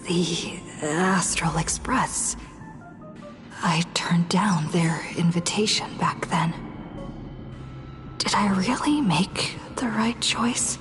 The Astral Express. I turned down their invitation back then. Did I really make the right choice?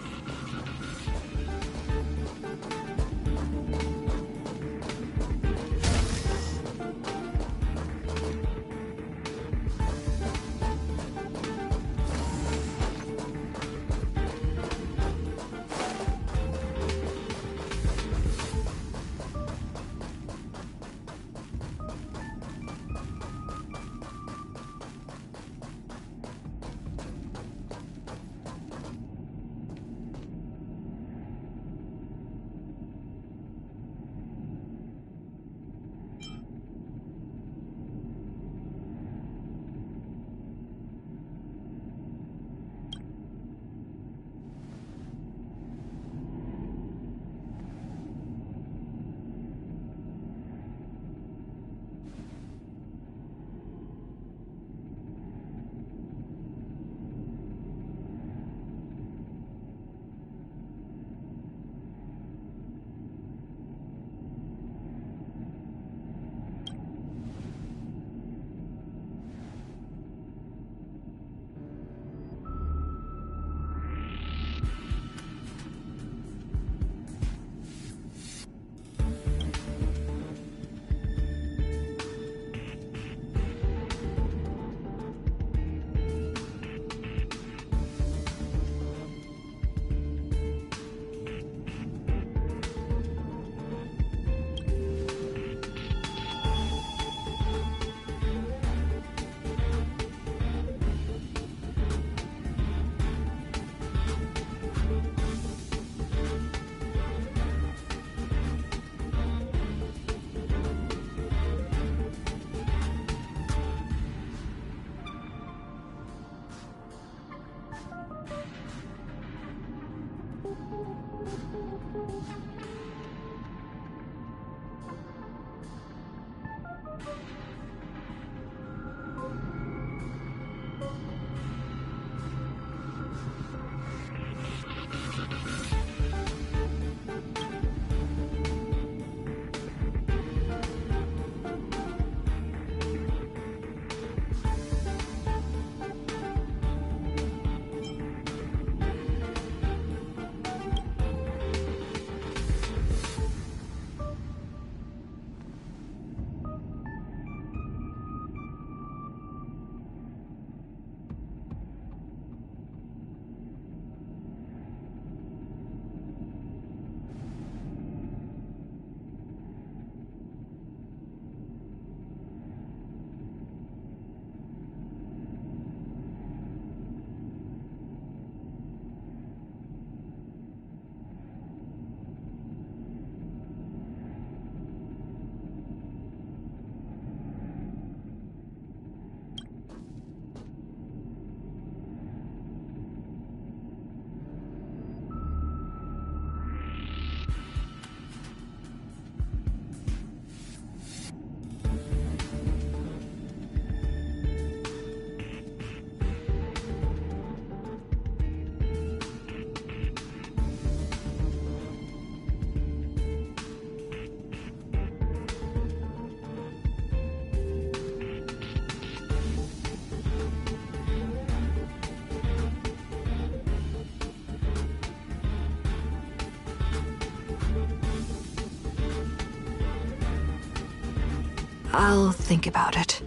I'll think about it.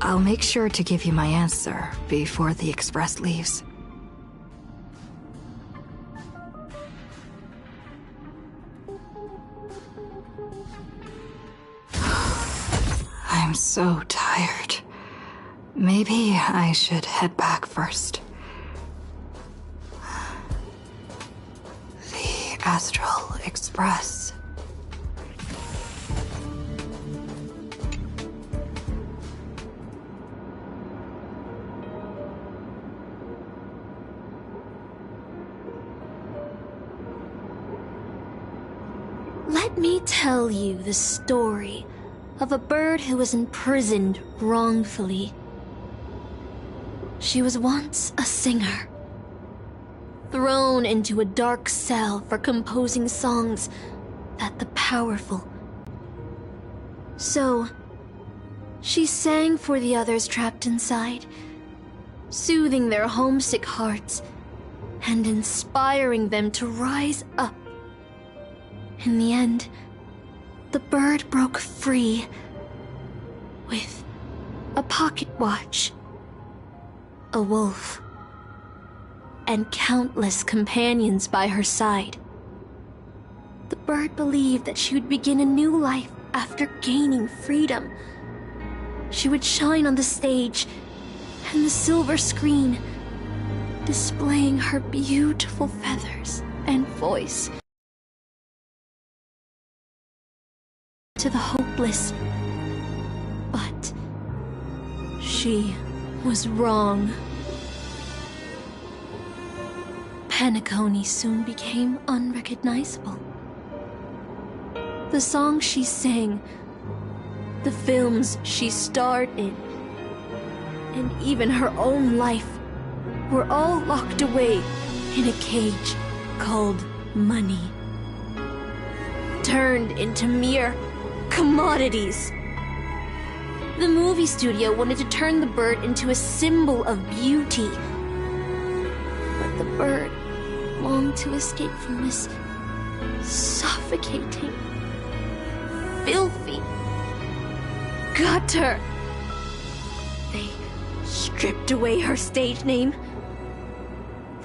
I'll make sure to give you my answer before the express leaves. I'm so tired. Maybe I should head back first. The Astral Express. Let me tell you the story of a bird who was imprisoned wrongfully. She was once a singer, thrown into a dark cell for composing songs that the powerful. So, she sang for the others trapped inside, soothing their homesick hearts and inspiring them to rise up. In the end, the bird broke free with a pocket watch, a wolf, and countless companions by her side. The bird believed that she would begin a new life after gaining freedom. She would shine on the stage and the silver screen, displaying her beautiful feathers and voice to the hopeless. But she was wrong. Penacony soon became unrecognizable. The songs she sang, the films she starred in, and even her own life were all locked away in a cage called money, turned into mere commodities. The movie studio wanted to turn the bird into a symbol of beauty, but the bird longed to escape from this suffocating, filthy gutter. They stripped away her stage name,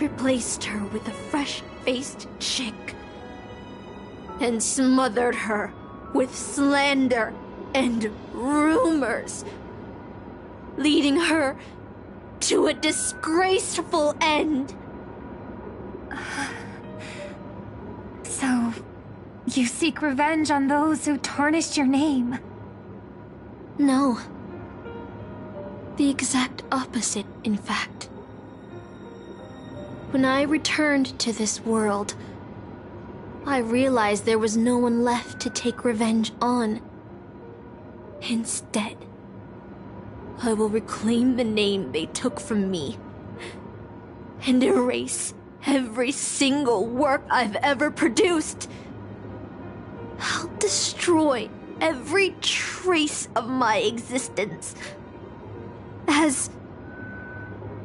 replaced her with a fresh-faced chick, and smothered her with slander and rumors, leading her to a disgraceful end. So, you seek revenge on those who tarnished your name? No. The exact opposite, in fact. When I returned to this world, I realized there was no one left to take revenge on. Instead, I will reclaim the name they took from me and erase every single work I've ever produced. I'll destroy every trace of my existence. As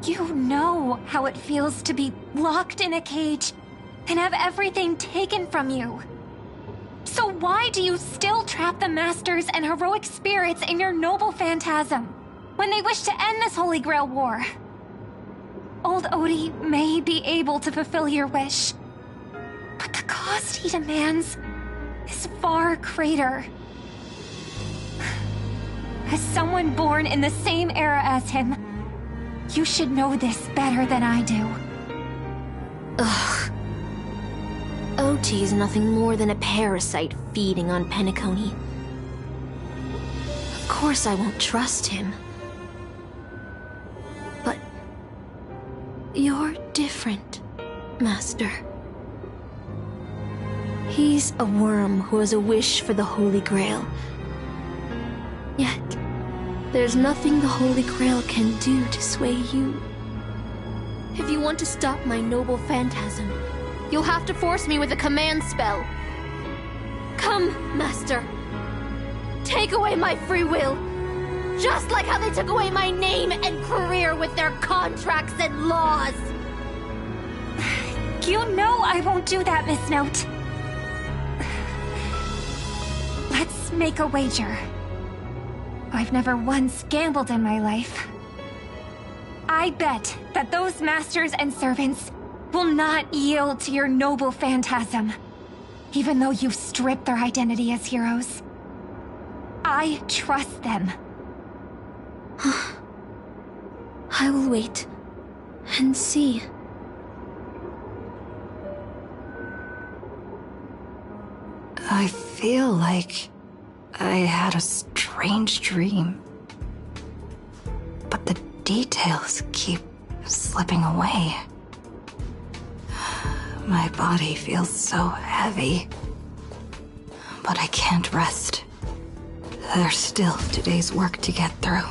you know how it feels to be locked in a cage and have everything taken from you. So why do you still trap the Masters and heroic spirits in your noble phantasm when they wish to end this Holy Grail war? Old Odie may be able to fulfill your wish, but the cost he demands is far greater. As someone born in the same era as him, you should know this better than I do. Ugh. OT is nothing more than a parasite feeding on Penacony. Of course I won't trust him. But you're different, Master. He's a worm who has a wish for the Holy Grail. Yet, there's nothing the Holy Grail can do to sway you. If you want to stop my noble phantasm, you'll have to force me with a command spell. Come, Master. Take away my free will. Just like how they took away my name and career with their contracts and laws. You know I won't do that, Miss Note. Let's make a wager. I've never once gambled in my life. I bet that those masters and servants will not yield to your noble phantasm, even though you've stripped their identity as heroes. I trust them. I will wait and see. I feel like I had a strange dream. But the details keep slipping away. My body feels so heavy. But I can't rest. There's still today's work to get through.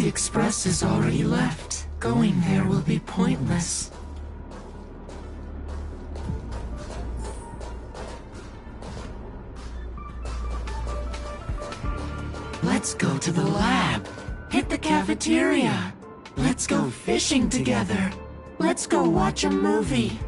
Express is already left. Going there will be pointless. Let's go to the lab. Hit the cafeteria. Let's go fishing together. Let's go watch a movie.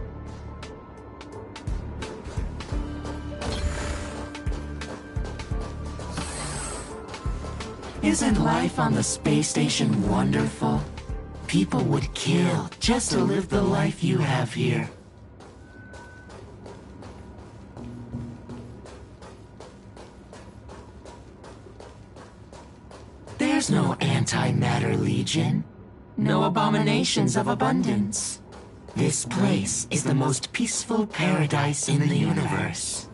Isn't life on the space station wonderful? People would kill just to live the life you have here. There's no antimatter legion. No abominations of abundance. This place is the most peaceful paradise in the universe.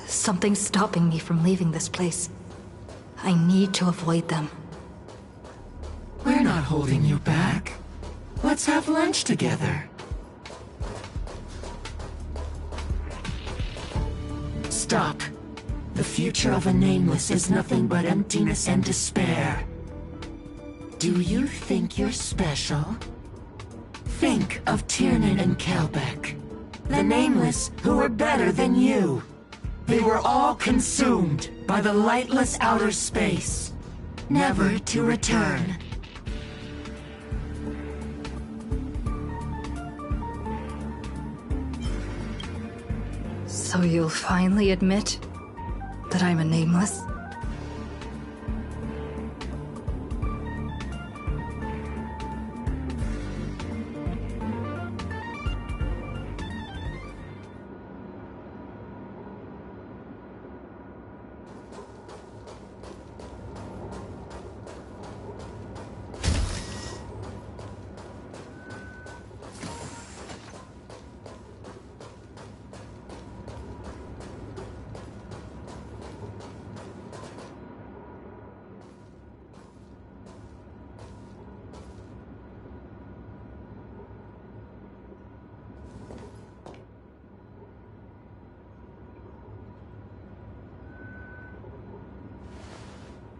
Something's stopping me from leaving this place. I need to avoid them. We're not holding you back. Let's have lunch together. Stop. The future of a nameless is nothing but emptiness and despair. Do you think you're special? Think of Tiernan and Kelbeck. The nameless who were better than you. They were all consumed by the lightless outer space, never to return. So you'll finally admit that I'm a nameless?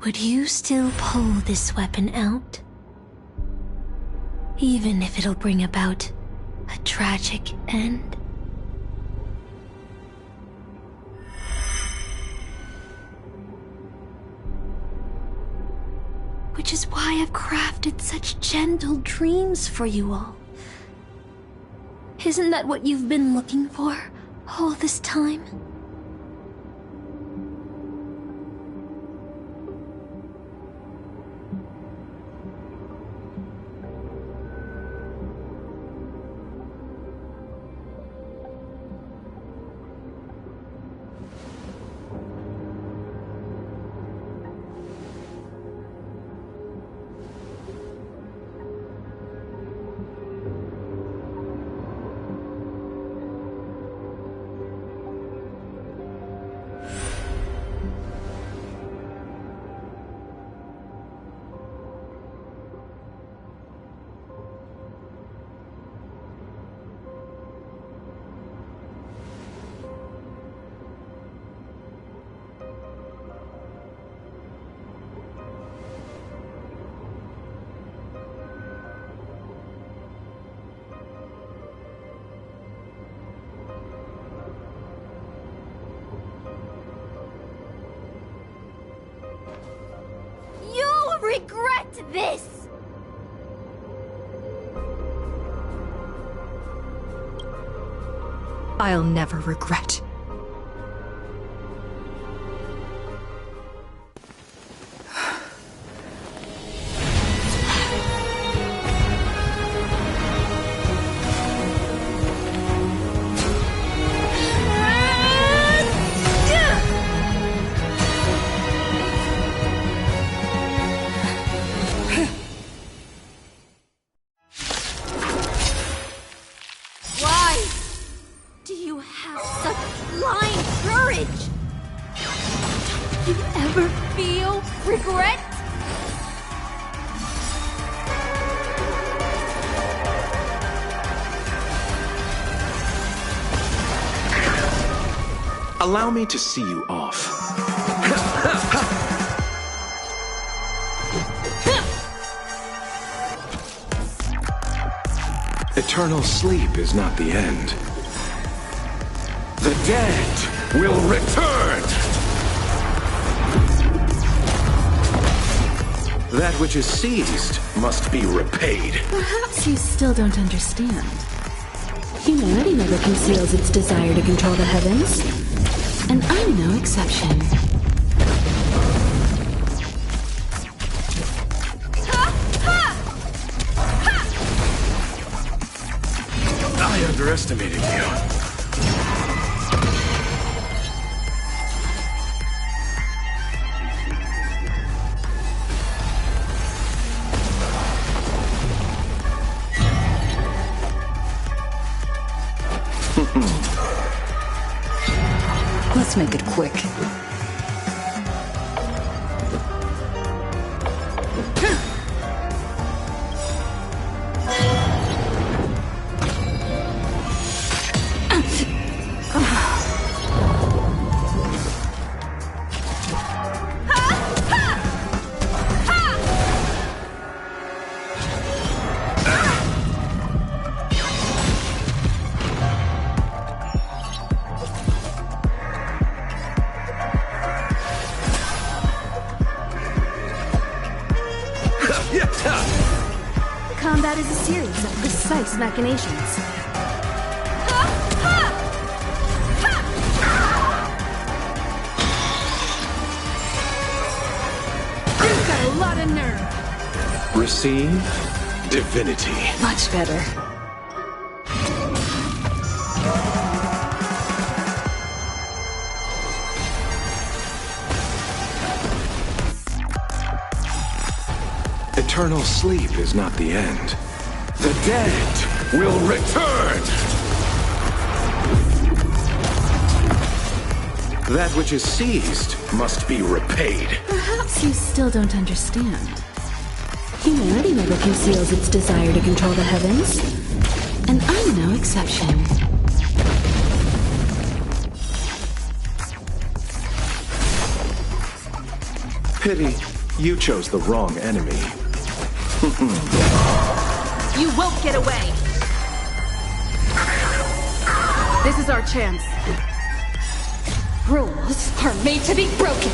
Would you still pull this weapon out? Even if it'll bring about a tragic end? Which is why I've crafted such gentle dreams for you all. Isn't that what you've been looking for all this time? Regret this! I'll never regret. Allow me to see you off. Eternal sleep is not the end. The dead will return! That which is seized must be repaid. Perhaps you still don't understand. Humanity never conceals its desire to control the heavens. And I'm no exception. I underestimated you. Let's make it quick. Combat is a series of precise machinations. You've got a lot of nerve. Receive divinity. Much better. Eternal sleep is not the end. The dead will return! That which is seized must be repaid. Perhaps you still don't understand. Humanity never conceals its desire to control the heavens. And I'm no exception. Pity, you chose the wrong enemy. You won't get away! This is our chance. Rules are made to be broken.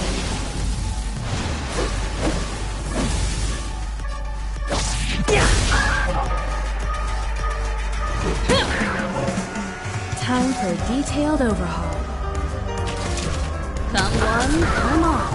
Time for a detailed overhaul. Come one, come all.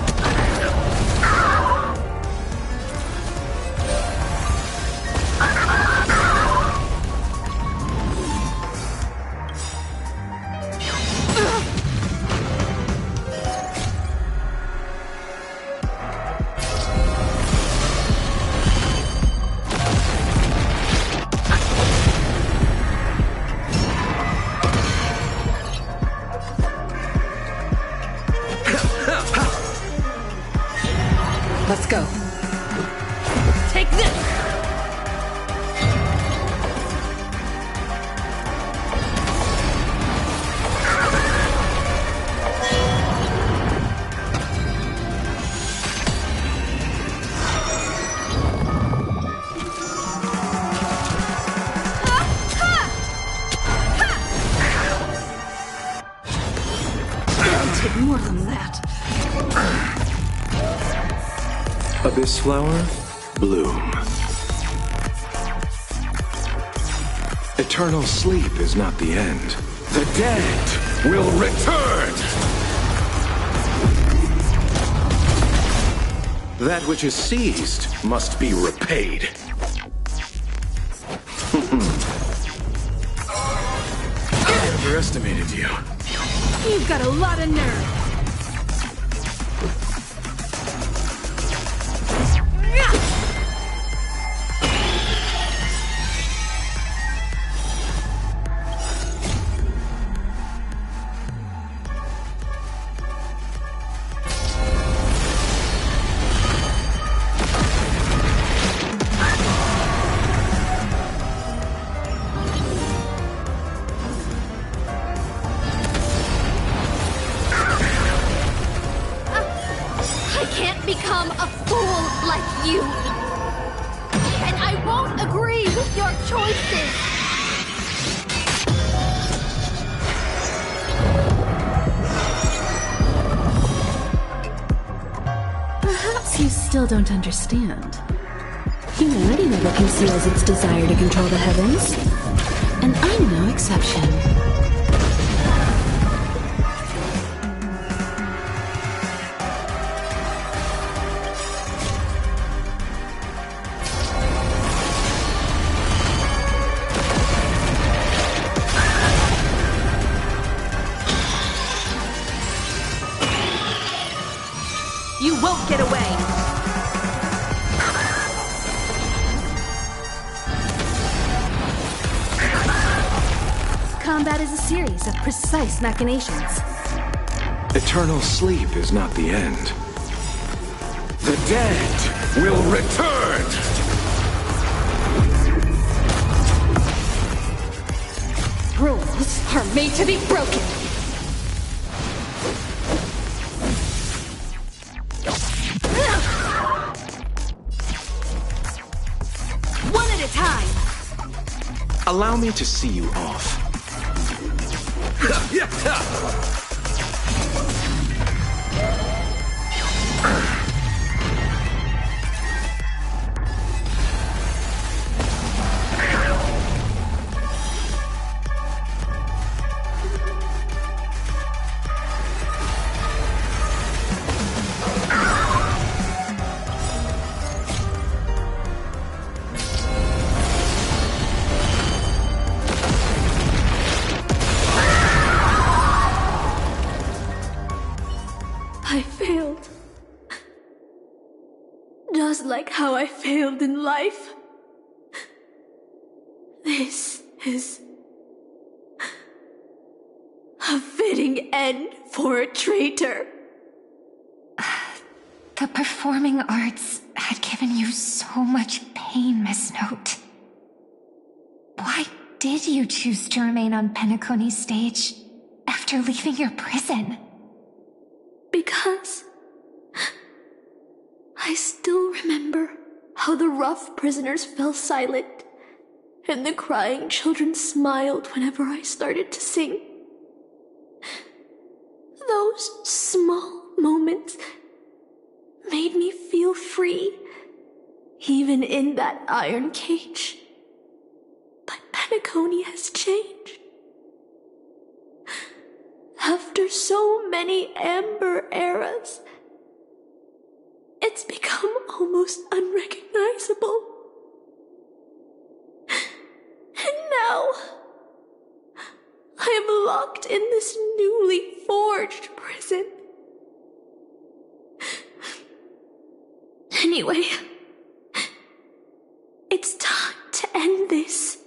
Let's go. Take this! I'll take more than that. Abyss flower, bloom. Eternal sleep is not the end. The dead will return! That which is seized must be repaid. I underestimated you. You've got a lot of nerve. Become a fool like you. And I won't agree with your choices. still don't understand. Humanity never conceals its desire to control the heavens. And I'm no exception. You won't get away! Combat is a series of precise machinations. Eternal sleep is not the end. The dead will return! Rules are made to be broken! One at a time! Allow me to see you off. I failed. Just like how I failed in life. This is a fitting end for a traitor. The performing arts had given you so much pain, Miss Note. Why did you choose to remain on Penacony's stage after leaving your prison? Because I still remember how the rough prisoners fell silent and the crying children smiled whenever I started to sing. Those small moments made me feel free, even in that iron cage. But Penacony has changed. After so many amber eras, it's become almost unrecognizable. And now, I am locked in this newly forged prison. Anyway, it's time to end this.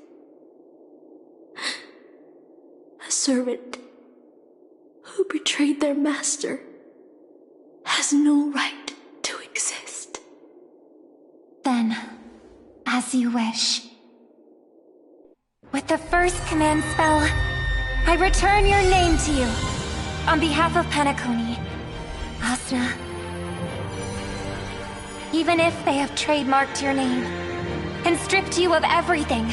A servant who betrayed their master has no right to exist. Then, as you wish. With the first command spell, I return your name to you. On behalf of Penacony, Asuna. Even if they have trademarked your name and stripped you of everything,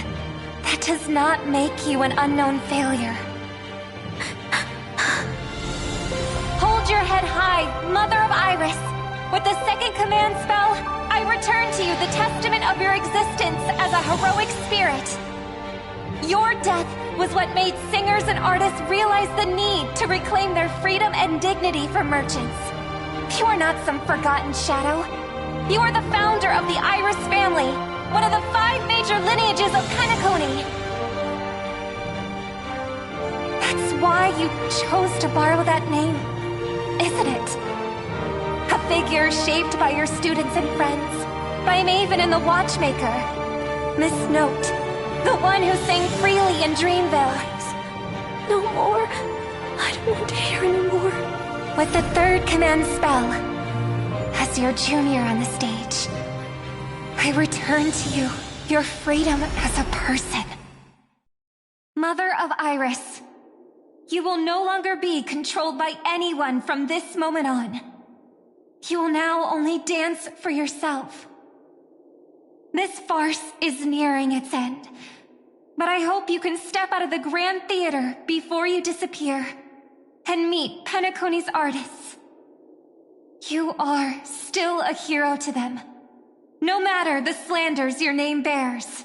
that does not make you an unknown failure. Hold your head high, Mother of Iris. With the second command spell, I return to you the testament of your existence as a heroic spirit. Your death was what made singers and artists realize the need to reclaim their freedom and dignity for merchants. You are not some forgotten shadow. You are the founder of the Iris family, one of the 5 major lineages of Penacony. That's why you chose to borrow that name, isn't it? A figure shaped by your students and friends, by Maven and the Watchmaker. Miss Note, the one who sang freely in Dreamville. No more. I don't want to hear anymore. With the third command spell, as your junior on the stage, I return to you your freedom as a person. Mother of Iris, you will no longer be controlled by anyone from this moment on. You will now only dance for yourself. This farce is nearing its end, but I hope you can step out of the Grand Theater before you disappear and meet Penacony's artists. You are still a hero to them, no matter the slanders your name bears.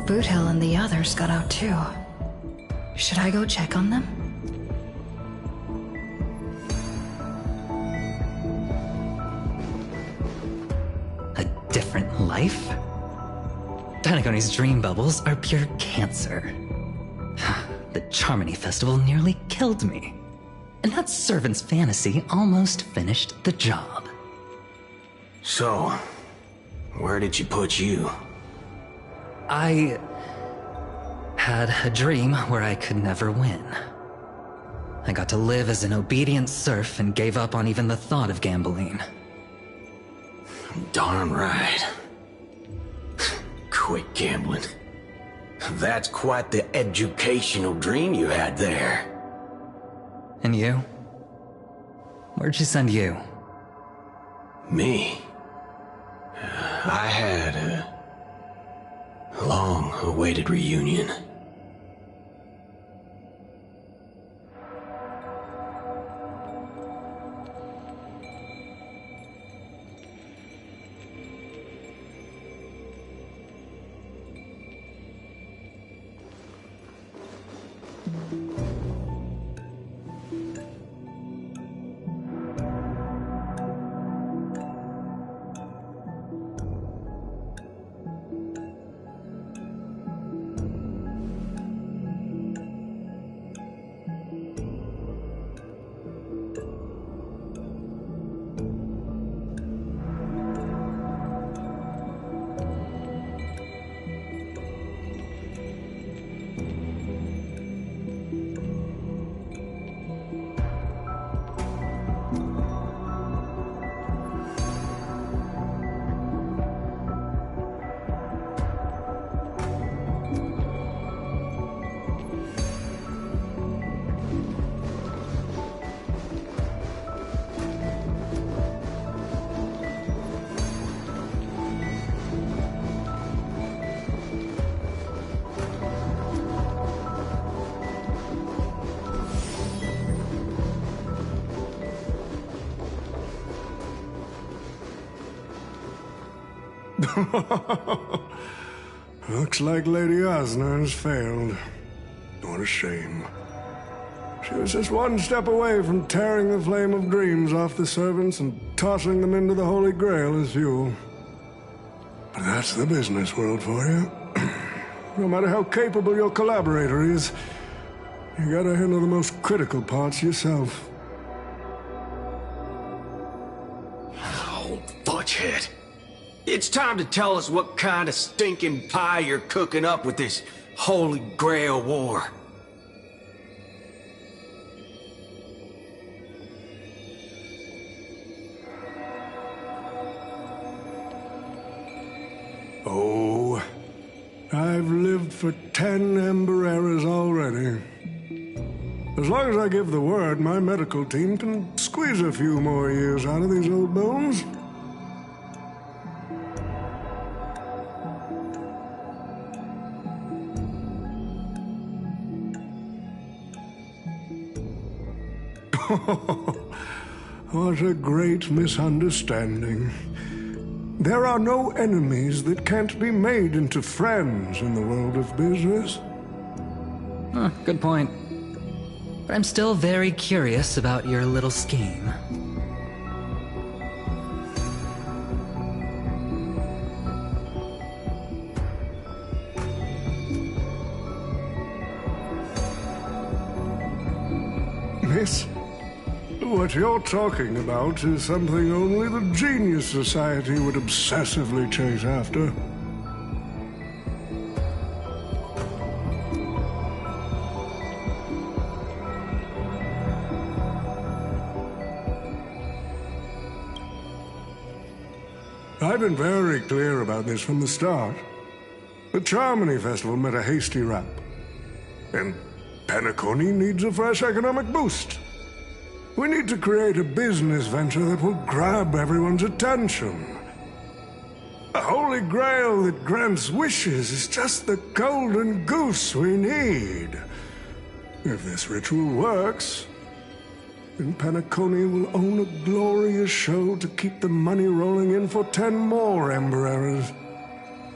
Boothill and the others got out too. Should I go check on them? A different life? Tanagoni's dream bubbles are pure cancer. The Charmony Festival nearly killed me. And that servant's fantasy almost finished the job. So, where did she put you? I had a dream where I could never win. I got to live as an obedient serf and gave up on even the thought of gambling. Darn right. Quit gambling. That's quite the educational dream you had there. And you? Where'd she send you? Me? I had a long-awaited reunion. Looks like Lady Osner has failed. What a shame. She was just one step away from tearing the flame of dreams off the servants and tossing them into the Holy Grail as fuel. But that's the business world for you. No matter how capable your collaborator is, you gotta handle the most critical parts yourself. Oh, Butchhead. It's time to tell us what kind of stinking pie you're cooking up with this Holy Grail war. Oh, I've lived for 10 Ember eras already. As long as I give the word, my medical team can squeeze a few more years out of these old bones. What a great misunderstanding. There are no enemies that can't be made into friends in the world of business. Good point. But I'm still very curious about your little scheme. miss. What you're talking about is something only the Genius Society would obsessively chase after. I've been very clear about this from the start. The Charmony Festival met a hasty rap. And Penacony needs a fresh economic boost. We need to create a business venture that will grab everyone's attention. The Holy Grail that grants wishes is just the golden goose we need. If this ritual works, then Penacony will own a glorious show to keep the money rolling in for 10 more Ember Errors.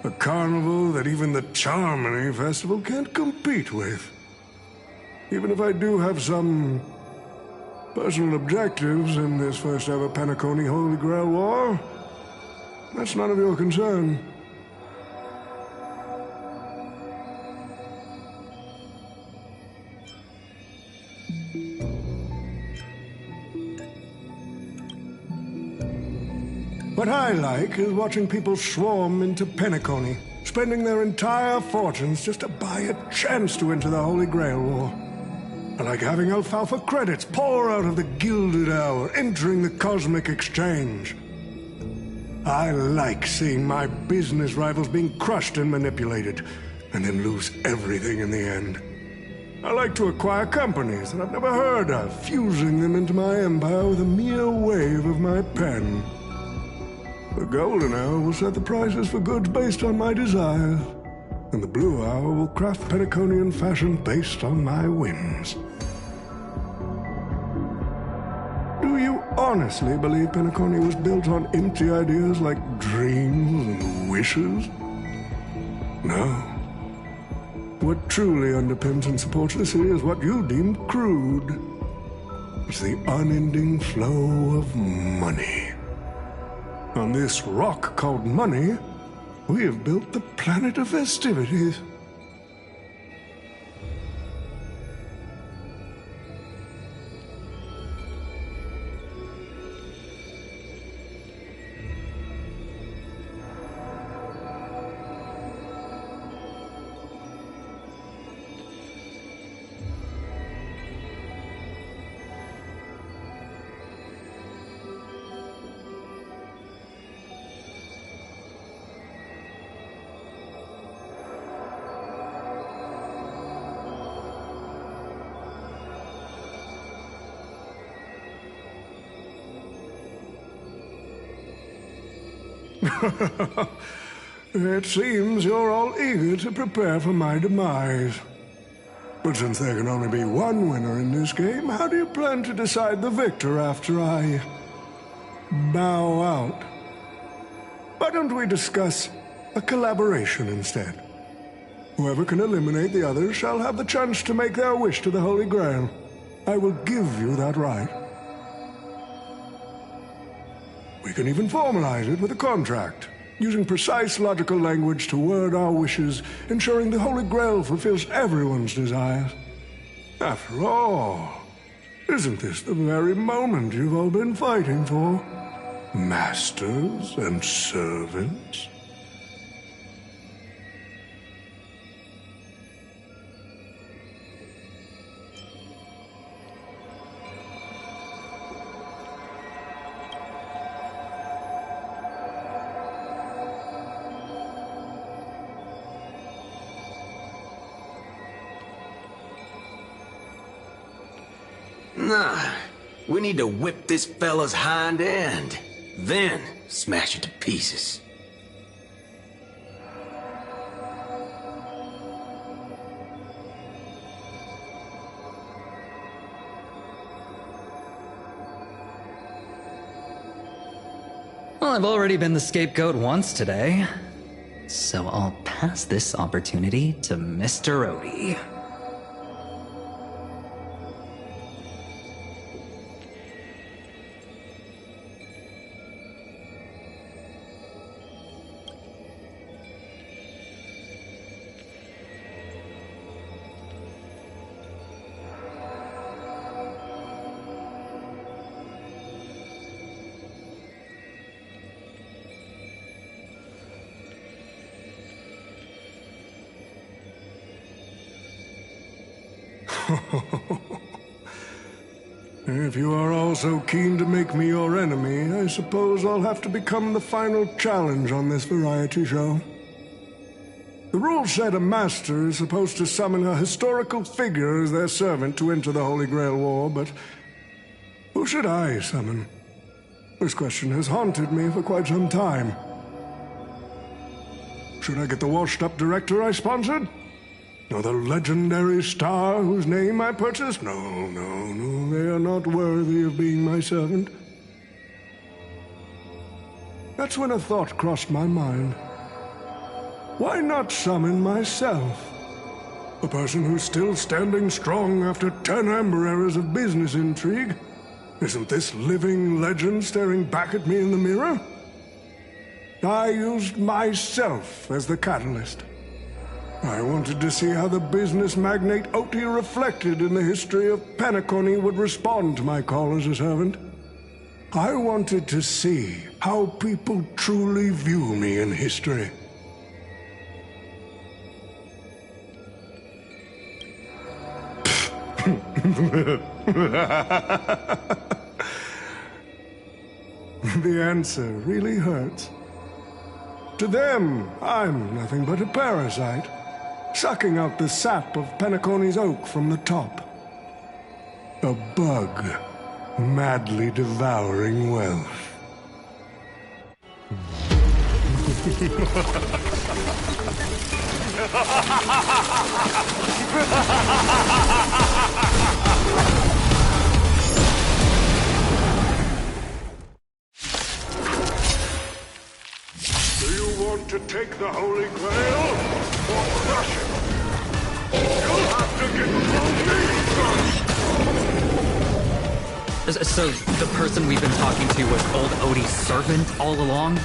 A carnival that even the Charmony Festival can't compete with. Even if I do have some personal objectives in this first ever Penacony Holy Grail War, that's none of your concern. What I like is watching people swarm into Penacony, spending their entire fortunes just to buy a chance to enter the Holy Grail War. I like having alfalfa credits pour out of the Gilded Hour, entering the Cosmic Exchange. I like seeing my business rivals being crushed and manipulated, and then lose everything in the end. I like to acquire companies that I've never heard of, fusing them into my empire with a mere wave of my pen. The Golden Hour will set the prices for goods based on my desires, and the Blue Hour will craft Penaconian fashion based on my whims. Do you honestly believe Penacony was built on empty ideas like dreams and wishes? No. What truly underpins and supports the city is what you deem crude. It's the unending flow of money. On this rock called money, we have built the planet of festivities. It seems you're all eager to prepare for my demise. But since there can only be one winner in this game, how do you plan to decide the victor after I bow out? Why don't we discuss a collaboration instead? Whoever can eliminate the others shall have the chance to make their wish to the Holy Grail. I will give you that right. We can even formalize it with a contract, using precise logical language to word our wishes, ensuring the Holy Grail fulfills everyone's desires. After all, isn't this the very moment you've all been fighting for? Masters and servants? Nah, we need to whip this fella's hind end, then smash it to pieces. Well, I've already been the scapegoat once today, so I'll pass this opportunity to Mr. Odie. If you are all so keen to make me your enemy, I suppose I'll have to become the final challenge on this variety show. The rules said a master is supposed to summon a historical figure as their servant to enter the Holy Grail War, but who should I summon? This question has haunted me for quite some time. Should I get the washed-up director I sponsored? Or the legendary star whose name I purchased? No, they are not worthy of being my servant. That's when a thought crossed my mind. Why not summon myself? A person who's still standing strong after 10 amber eras of business intrigue? Isn't this living legend staring back at me in the mirror? I used myself as the catalyst. I wanted to see how the business magnate Oti reflected in the history of Penacony would respond to my call as a servant. I wanted to see how people truly view me in history. The answer really hurts. To them, I'm nothing but a parasite, sucking out the sap of Penacony's oak from the top. A bug, madly devouring wealth. Do you want to take the Holy Grail, or crush it? You'll have to get through me first! So, the person we've been talking to was old Odie's servant all along?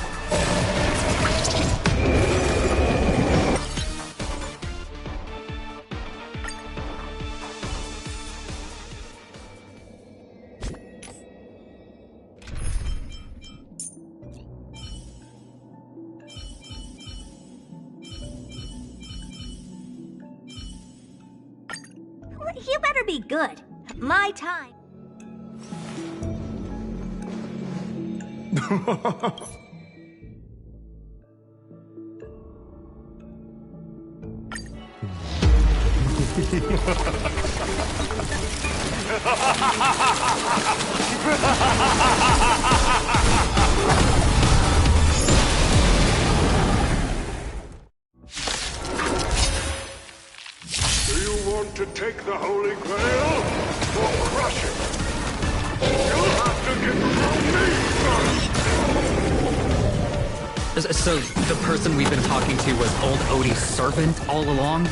You better be good. My time. Do you want to take the Holy Grail, or crush it? You'll have to get through me first! So, the person we've been talking to was old Odie's servant all along?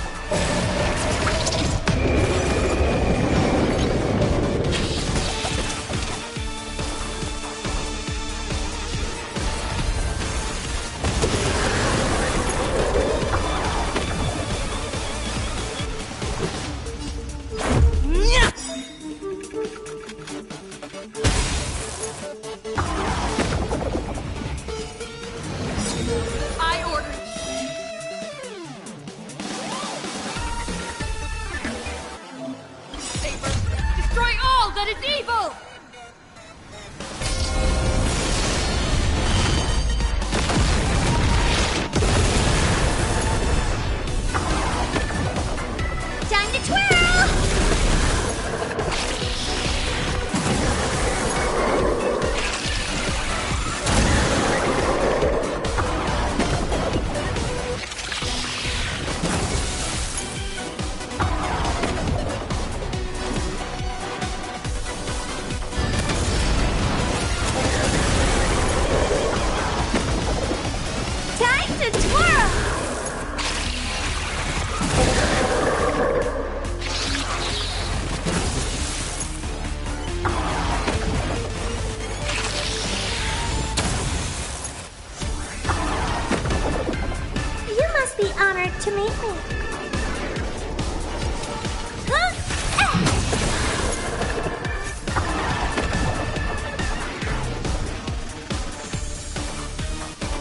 To meet me.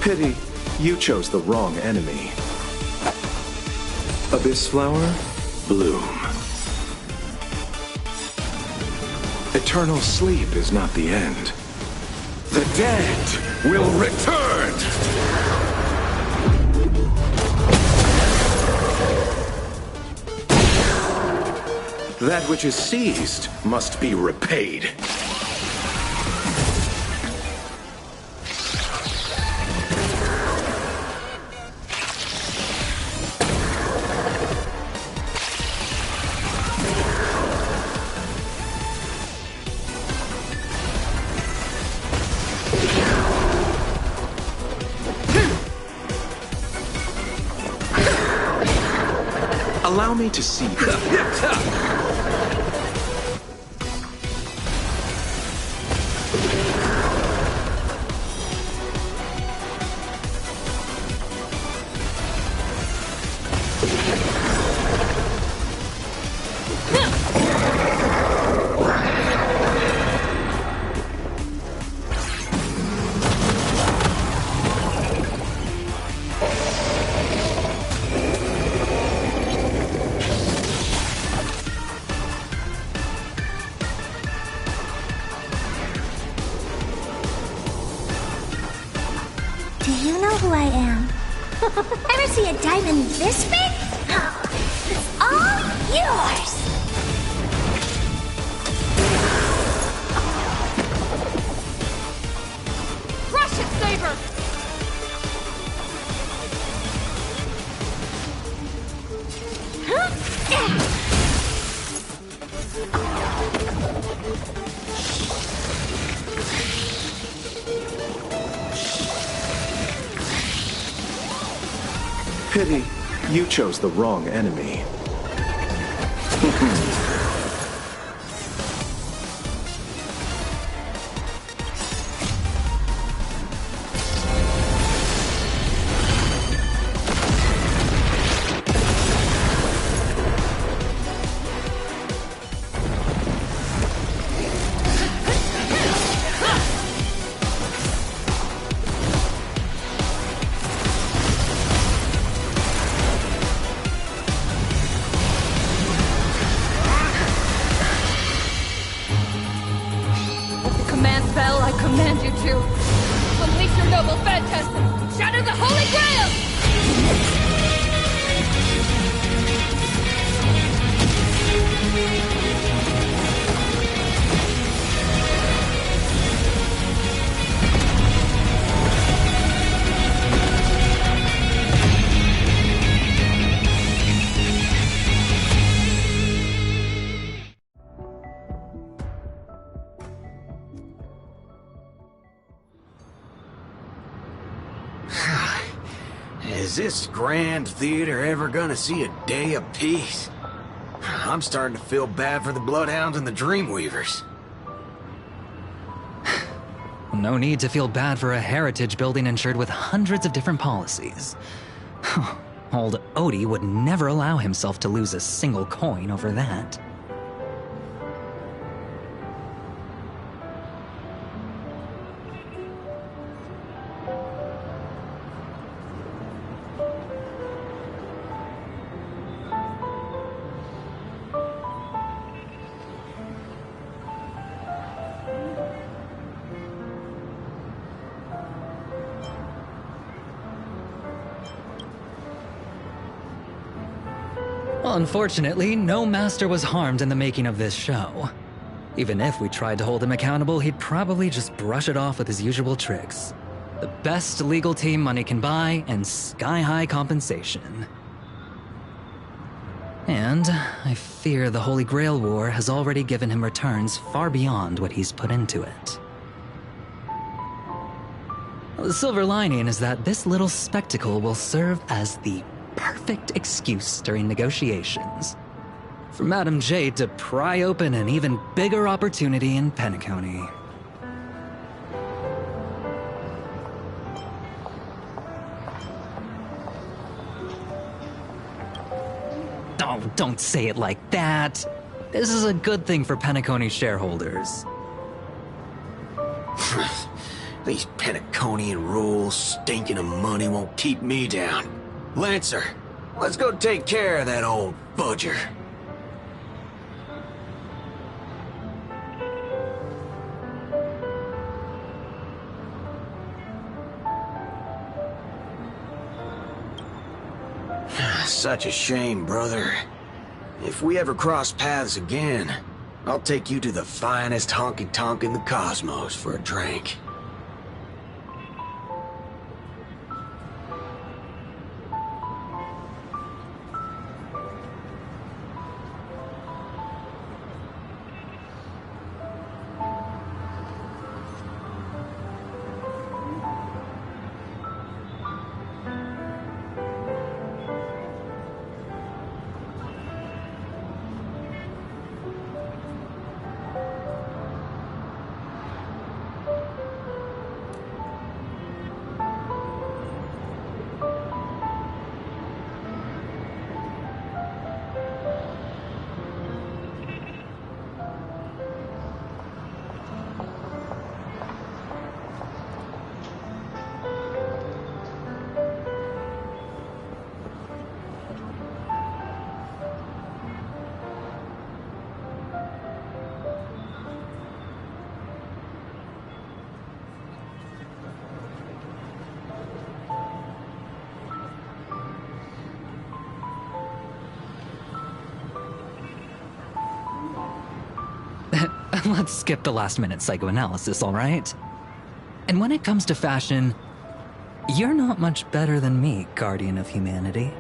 Pity, you chose the wrong enemy. Abyss Flower, bloom. Eternal sleep is not the end. The dead will return! That which is seized must be repaid. Allow me to see this. Do you know who I am? Ever see a diamond this big? Oh, it's all yours! Crush it, Saber! Pity, you chose the wrong enemy. Bell, I command you to unleash your noble phantasm! Shatter the Holy Grail! Is this grand theater ever gonna see a day of peace? I'm starting to feel bad for the Bloodhounds and the Dreamweavers. No need to feel bad for a heritage building insured with hundreds of different policies. Old Odie would never allow himself to lose a single coin over that. Unfortunately, no master was harmed in the making of this show. Even if we tried to hold him accountable, he'd probably just brush it off with his usual tricks. The best legal team money can buy, and sky-high compensation. And I fear the Holy Grail War has already given him returns far beyond what he's put into it. The silver lining is that this little spectacle will serve as the perfect excuse during negotiations for Madame Jade to pry open an even bigger opportunity in Penacony. Oh, don't say it like that. This is a good thing for Penacony shareholders. These Penaconian rules, stinking of money, won't keep me down. Lancer, let's go take care of that old budger. Such a shame, brother. If we ever cross paths again, I'll take you to the finest honky-tonk in the cosmos for a drink. Let's skip the last-minute psychoanalysis, all right? And when it comes to fashion, you're not much better than me, Guardian of Humanity.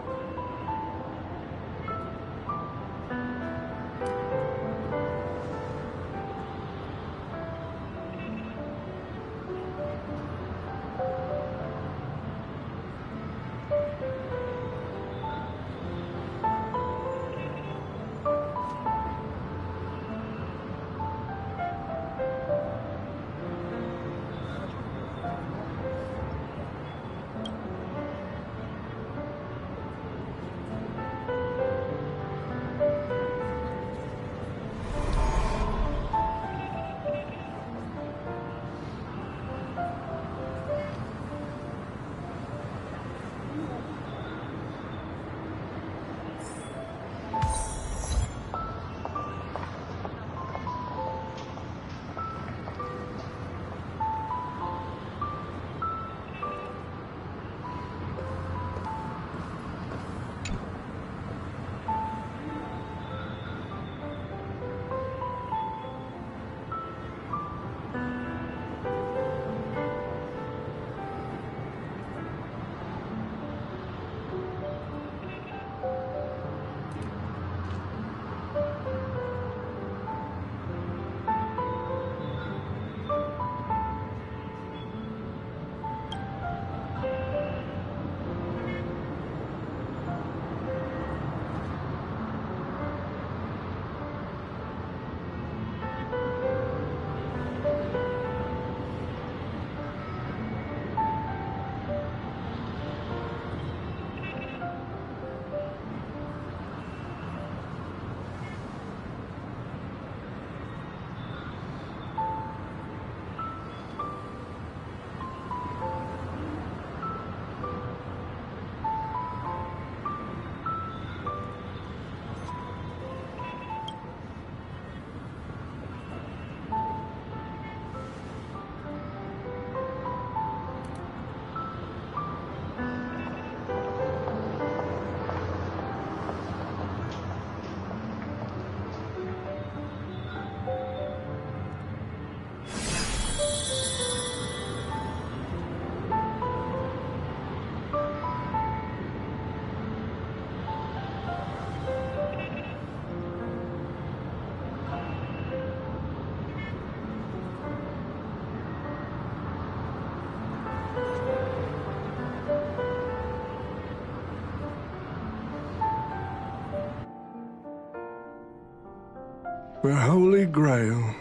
The Holy Grail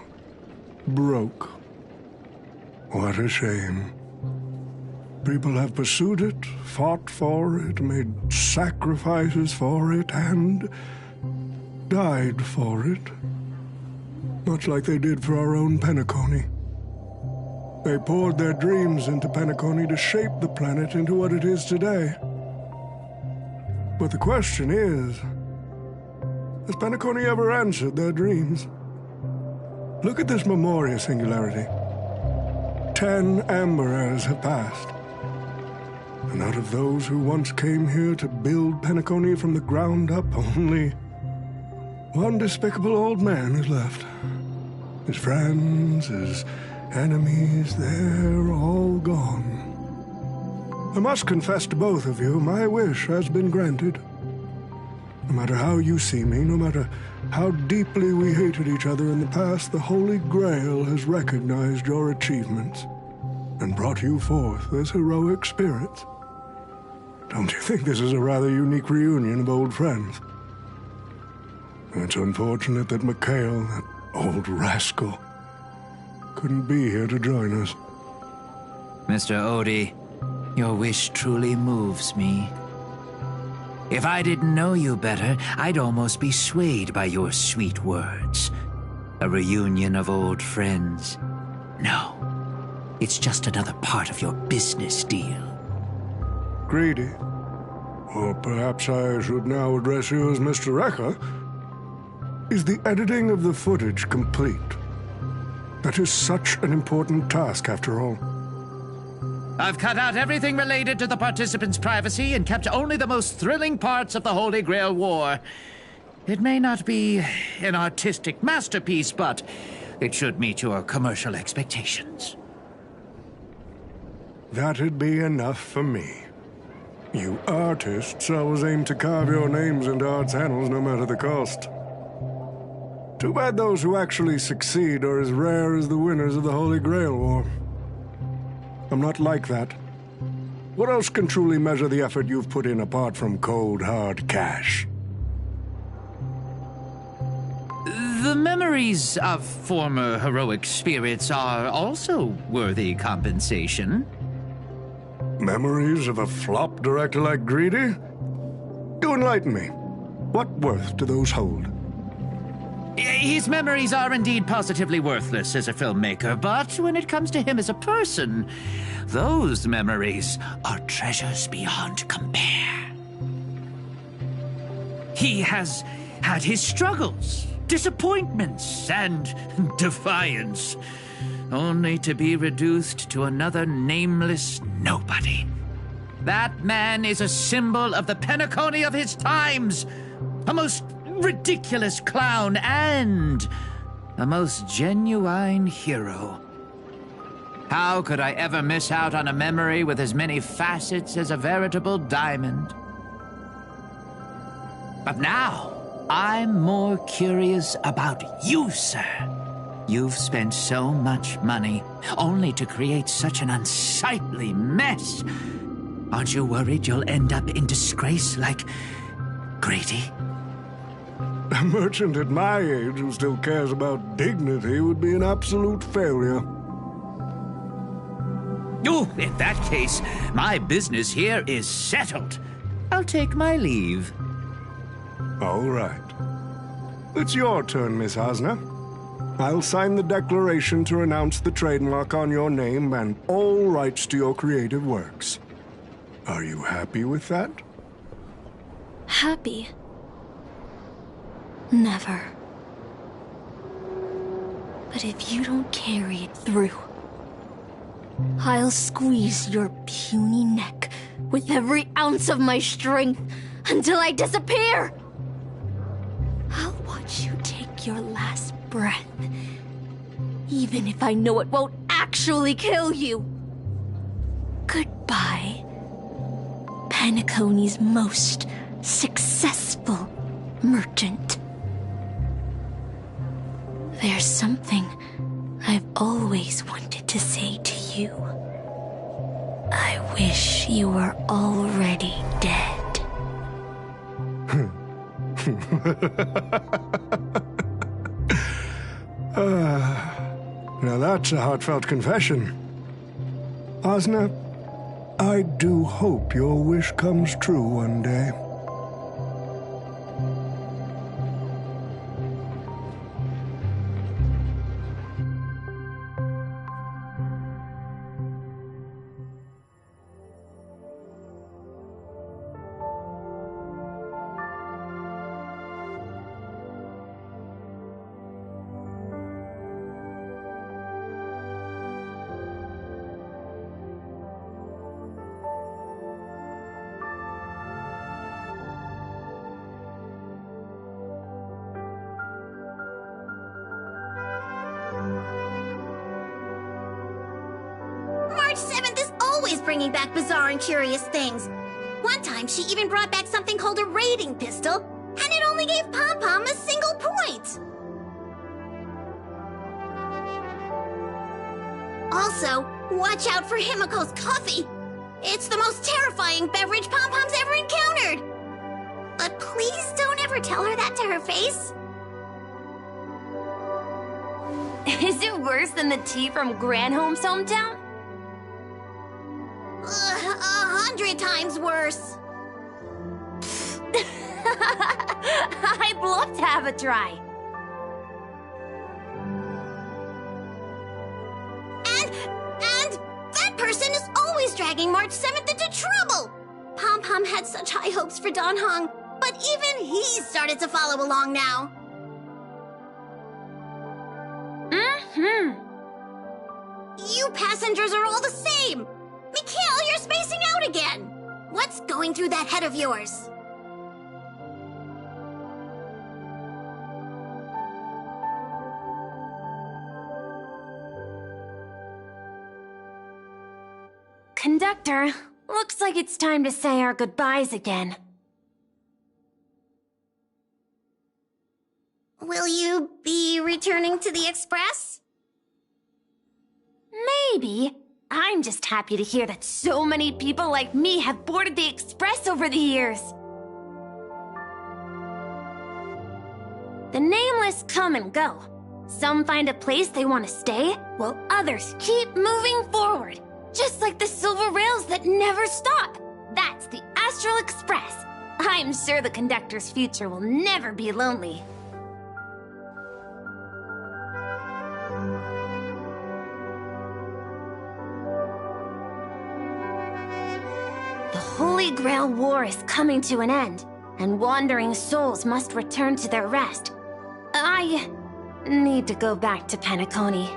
broke. What a shame. People have pursued it, fought for it, made sacrifices for it, and died for it. Much like they did for our own Penacony. They poured their dreams into Penacony to shape the planet into what it is today. But the question is, has Penacony ever answered their dreams? Look at this Memoria singularity. 10 Amber Eras have passed. And out of those who once came here to build Penacony from the ground up, only one despicable old man is left. His friends, his enemies, they're all gone. I must confess to both of you, my wish has been granted. No matter how you see me, no matter how deeply we hated each other in the past, the Holy Grail has recognized your achievements and brought you forth as heroic spirits. Don't you think this is a rather unique reunion of old friends? It's unfortunate that Mikhail, that old rascal, couldn't be here to join us. Mr. Odie, your wish truly moves me. If I didn't know you better, I'd almost be swayed by your sweet words. A reunion of old friends. No, it's just another part of your business deal. Greedy. Or perhaps I should now address you as Mr. Rekka. Is the editing of the footage complete? That is such an important task, after all. I've cut out everything related to the participants' privacy and kept only the most thrilling parts of the Holy Grail War. It may not be an artistic masterpiece, but it should meet your commercial expectations. That'd be enough for me. You artists always aim to carve your names into art's annals no matter the cost. Too bad those who actually succeed are as rare as the winners of the Holy Grail War. I'm not like that. What else can truly measure the effort you've put in apart from cold, hard cash? The memories of former heroic spirits are also worthy compensation. Memories of a flop director like Greedy? Do enlighten me. What worth do those hold? His memories are indeed positively worthless as a filmmaker, but when it comes to him as a person, those memories are treasures beyond compare. He has had his struggles, disappointments, and defiance, only to be reduced to another nameless nobody. That man is a symbol of the Penacony of his times, a most ridiculous clown and a most genuine hero. How could I ever miss out on a memory with as many facets as a veritable diamond? But now, I'm more curious about you, sir. You've spent so much money, only to create such an unsightly mess. Aren't you worried you'll end up in disgrace like Grady? A merchant at my age who still cares about dignity would be an absolute failure. Oh, in that case, my business here is settled. I'll take my leave. All right. It's your turn, Miss Hasna. I'll sign the declaration to renounce the trademark on your name and all rights to your creative works. Are you happy with that? Happy? Never. But if you don't carry it through, I'll squeeze your puny neck with every ounce of my strength until I disappear! I'll watch you take your last breath, even if I know it won't actually kill you. Goodbye, Penacony's most successful merchant. There's something I've always wanted to say to you. I wish you were already dead. Now that's a heartfelt confession. Hasna, I do hope your wish comes true one day. bringing back bizarre and curious things. One time, she even brought back something called a raiding pistol, and it only gave Pom-Pom a single point. Also, watch out for Himiko's coffee. It's the most terrifying beverage Pom-Pom's ever encountered. But please don't ever tell her that to her face. Is it worse than the tea from Granholm's hometown? 100 times worse. I'd love to have a try. And that person is always dragging March 7th into trouble. Pom-Pom had such high hopes for Dan Heng, but even he started to follow along now. You passengers are all the same. Mikhail, you're spacing out again. What's going through that head of yours? Conductor, looks like it's time to say our goodbyes again. Will you be returning to the Express? Maybe. I'm just happy to hear that so many people like me have boarded the Express over the years. The nameless come and go. Some find a place they want to stay, while others keep moving forward. Just like the silver rails that never stop. That's the Astral Express. I'm sure the conductor's future will never be lonely. The Holy Grail War is coming to an end, and wandering souls must return to their rest. I need to go back to Penacony.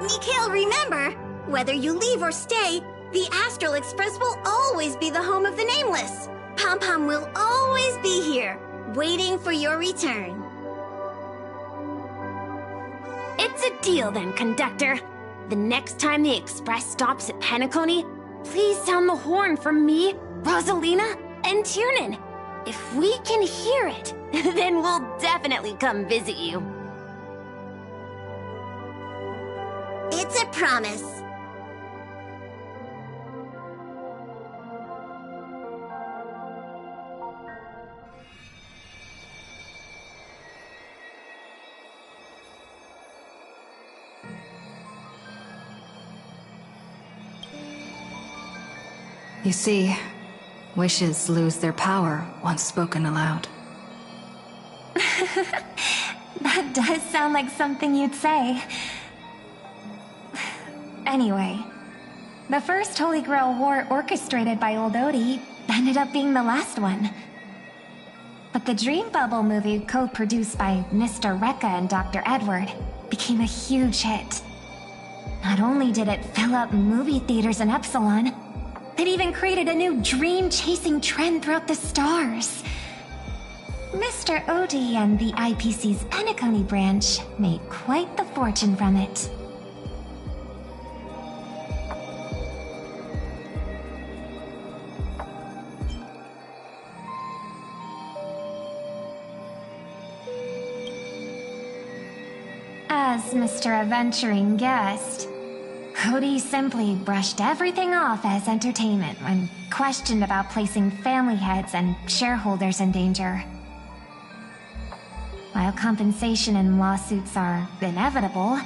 Mikhail, remember, whether you leave or stay, the Astral Express will always be the home of the Nameless. Pom-Pom will always be here, waiting for your return. It's a deal then, conductor. The next time the Express stops at Penacony, please sound the horn for me, Rosalina, and Tiernan. If we can hear it, then we'll definitely come visit you. It's a promise. You see, wishes lose their power once spoken aloud. That does sound like something you'd say. Anyway, the first Holy Grail War orchestrated by Old Odie ended up being the last one. But the Dream Bubble movie, co-produced by Mr. Rekka and Dr. Edward, became a huge hit. Not only did it fill up movie theaters in Epsilon, it even created a new dream-chasing trend throughout the stars. Mr. Odie and the IPC's Penacony branch made quite the fortune from it. As Mr. Adventuring guest, Odie simply brushed everything off as entertainment when questioned about placing family heads and shareholders in danger. While compensation and lawsuits are inevitable,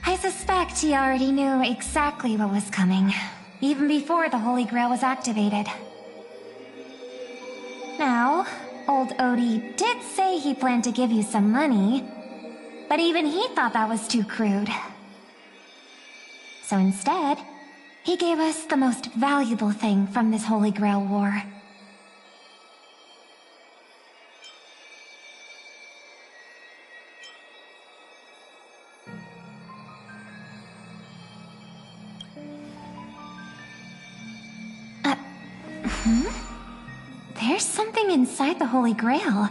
I suspect he already knew exactly what was coming, even before the Holy Grail was activated. Now, old Odie did say he planned to give you some money, but even he thought that was too crude. So instead, he gave us the most valuable thing from this Holy Grail War. There's something inside the Holy Grail.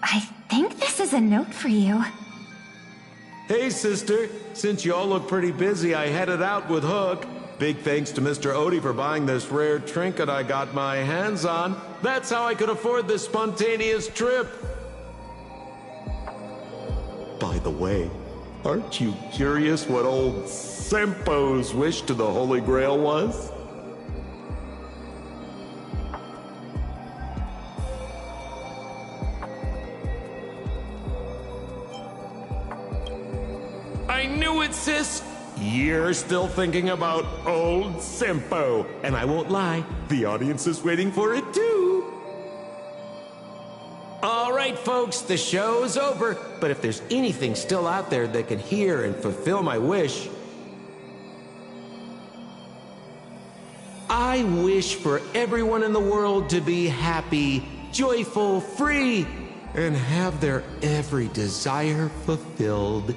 I think this is a note for you. Hey, sister. Since you all look pretty busy, I headed out with Hook. Big thanks to Mr. Odie for buying this rare trinket I got my hands on. That's how I could afford this spontaneous trip. By the way, aren't you curious what old Sempo's wish to the Holy Grail was? I knew it, sis! You're still thinking about old Sempo. And I won't lie, the audience is waiting for it too. All right, folks, the show's over. But if there's anything still out there that can hear and fulfill my wish, I wish for everyone in the world to be happy, joyful, free, and have their every desire fulfilled.